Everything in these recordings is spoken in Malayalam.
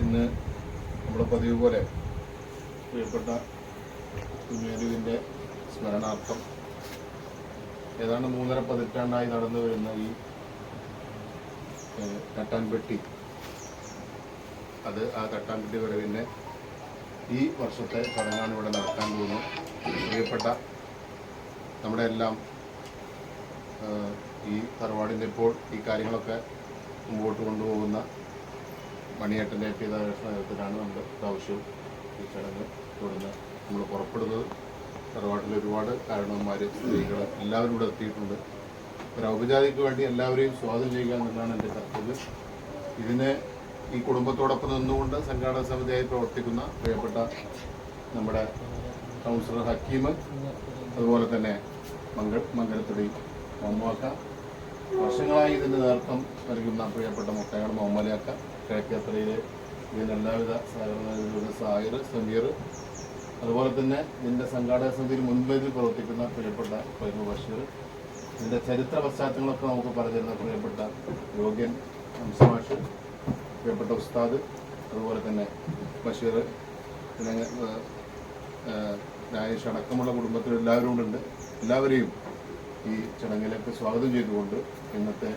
ഇന്ന് നമ്മുടെ പതിവ് പോലെ പ്രിയപ്പെട്ട കുഞ്ഞേലുവിൻ്റെ സ്മരണാർത്ഥം ഏതാണ്ട് 3.5 പതിറ്റാണ്ടായി നടന്നു വരുന്ന ഈ തട്ടാൻപെട്ടി, ആ തട്ടാൻപെട്ടി വരവിൻ്റെ ഈ വർഷത്തെ ചടങ്ങാണ് ഇവിടെ നടക്കാൻ പോകുന്നു. പ്രിയപ്പെട്ട നമ്മുടെ എല്ലാം ഈ തറവാടിൻ്റെ ഇപ്പോൾ ഈ കാര്യങ്ങളൊക്കെ മുമ്പോട്ട് കൊണ്ടുപോകുന്ന മണിയേട്ടൻ്റെ നേതൃത്വത്തിലാണ് നമ്മുടെ പ്രാവശ്യവും ഈ ചടങ്ങ് തുടർന്ന് നമ്മൾ പുറപ്പെടുന്നത്. തറവാട്ടിൽ ഒരുപാട് കാരണവന്മാർ, സ്ത്രീകൾ എല്ലാവരും ഇവിടെ എത്തിയിട്ടുണ്ട്. ഒരു ഔപചാരികക്ക് വേണ്ടി എല്ലാവരെയും സ്വാഗതം ചെയ്യുക എന്നുള്ളതാണ് എൻ്റെ കർത്തവ്യം. ഇതിനെ ഈ കുടുംബത്തോടൊപ്പം നിന്നുകൊണ്ട് സംഘാടക സമിതിയായി പ്രവർത്തിക്കുന്ന പ്രിയപ്പെട്ട നമ്മുടെ കൗൺസിലർ ഹക്കീം, അതുപോലെ തന്നെ മംഗലത്തുടി മമ്മാക്ക, വർഷങ്ങളായി ഇതിൻ്റെ നേതൃത്വം നൽകുന്ന പ്രിയപ്പെട്ട മുട്ടയാട് മുഹമ്മലിയാക്ക, കിഴക്കേത്തറയിലെ ഇതിന് എല്ലാവിധ സഹകരണ സാഹിർ, സമീർ, അതുപോലെ തന്നെ ഇതിൻ്റെ സംഘാടക സമിതിയിൽ മുൻപേതിൽ പ്രവർത്തിക്കുന്ന പ്രിയപ്പെട്ട ഫൈമ ബഷീർ, ഇതിൻ്റെ ചരിത്ര പശ്ചാത്തലങ്ങളൊക്കെ നമുക്ക് പറഞ്ഞിരുന്ന പ്രിയപ്പെട്ട യോഗ്യൻ ഹംസമാഷ്, പ്രിയപ്പെട്ട ഉസ്താദ്, അതുപോലെ തന്നെ ബഷീർ, പിന്നെ രാജേഷ് അടക്കമുള്ള കുടുംബത്തിൽ എല്ലാവരും ഉണ്ട്. എല്ലാവരെയും ഈ ചടങ്ങിലേക്ക് സ്വാഗതം ചെയ്തുകൊണ്ട് ഇന്നത്തെ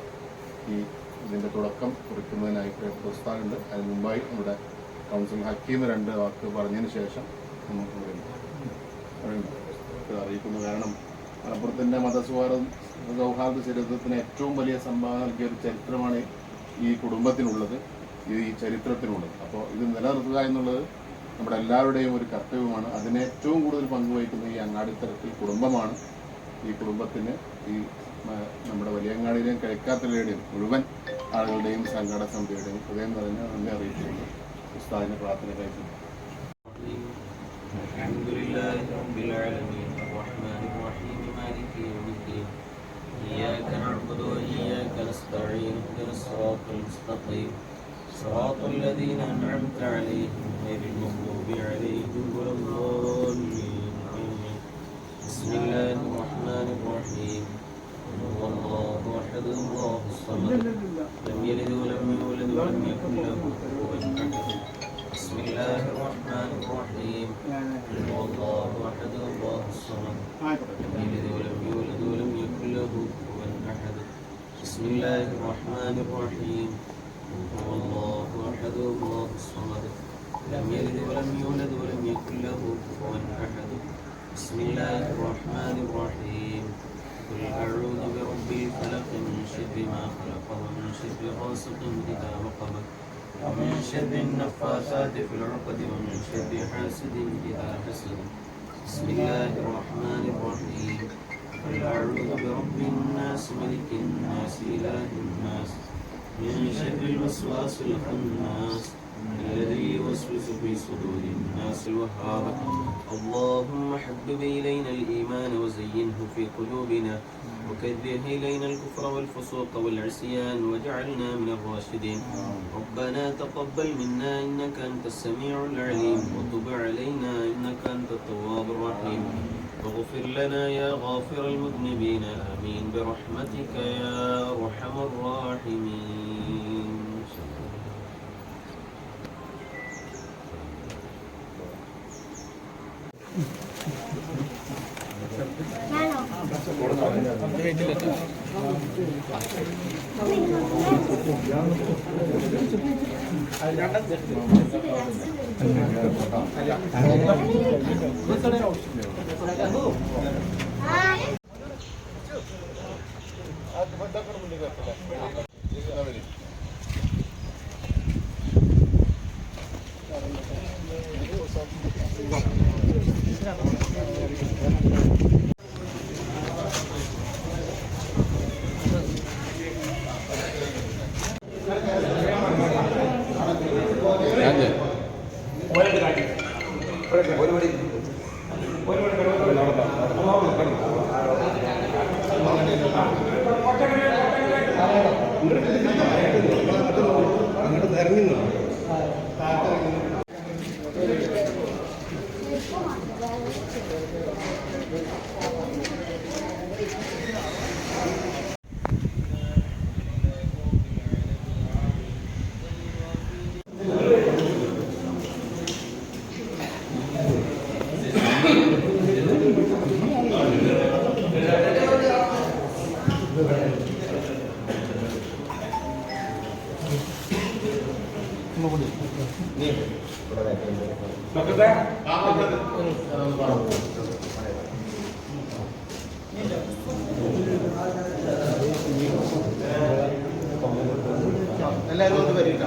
ഇതിൻ്റെ തുടക്കം കുറിക്കുന്നതിനായി പ്രിയപ്പെട്ട ഉസ്താദുണ്ട്. അതിന് മുമ്പായി നമ്മുടെ കൗൺസിലർ ഹക്കീം 2 വാക്ക് പറഞ്ഞതിന് ശേഷം നമുക്ക് അറിയിക്കുന്നു. കാരണം മലപ്പുറത്തിൻ്റെ സൗഹാർദ്ദ ചരിത്രത്തിന് ഏറ്റവും വലിയ സംഭാവന നൽകിയ ഒരു ചരിത്രമാണ് ഈ കുടുംബത്തിനുള്ളത്, ഈ ചരിത്രത്തിനുള്ളത്. അപ്പോൾ ഇത് നിലനിർത്തുക എന്നുള്ളത് നമ്മുടെ എല്ലാവരുടെയും ഒരു കർത്തവ്യമാണ്. അതിന് ഏറ്റവും കൂടുതൽ പങ്കുവഹിക്കുന്ന ഈ അങ്ങാടിത്തരത്തിൽ കുടുംബമാണ്. ഈ കുടുംബത്തിന് ഈ നമ്മുടെ വലിയങ്ങാടിയിലെയും കിഴക്കാത്തലയുടെയും മുഴുവൻ ആളുകളുടെയും സംഘാടക സമിതിയുടെയും ഹൃദയം നിറഞ്ഞ നന്ദി അറിയിച്ചുകൊണ്ട് ഉസ്താദിന്റെ പ്രാർത്ഥന കഴിച്ചു. صراط الذين أنعمت عليهم غير المغضوب عليهم ولا الضالين. بسم الله الرحمن الرحيم. هو الله أحد الله الصمد لم يلد ولم يولد ولم يكن له كفوا أحد. بسم الله الرحمن الرحيم. هو الله أحد الله الصمد لم يلد ولم يولد ولم يكن له كفوا أحد. بسم الله الرحمن الرحيم. هو الله أحد الله الصمد لم يلد ولم يولد ولم يكن له كفوا أحد. بسم الله الرحمن الرحيم. قل أعوذ برب الفلق من شر ما خلق ومن شر غاسق إذا وقب ومن شر النفاثات في العقد ومن شر حاسد إذا حسد. بسم الله الرحمن الرحيم. قل أعوذ برب الناس ملك الناس إله الناس من شر الوسواس الخناس الذي يوسوس في صدور الناس الوهاب. اللهم حبب إلينا الإيمان وزينه في قلوبنا وكره إلينا الكفر والفسوق والعصيان واجعلنا من الراشدين. ربنا تقبل منا إنك أنت السميع العليم وتب علينا إنك أنت التواب الرحيم. واغفر لنا يا غافر المذنبين آمين برحمتك يا أرحم الراحمين. എല്ലാവരും ഒന്ന് വരിക.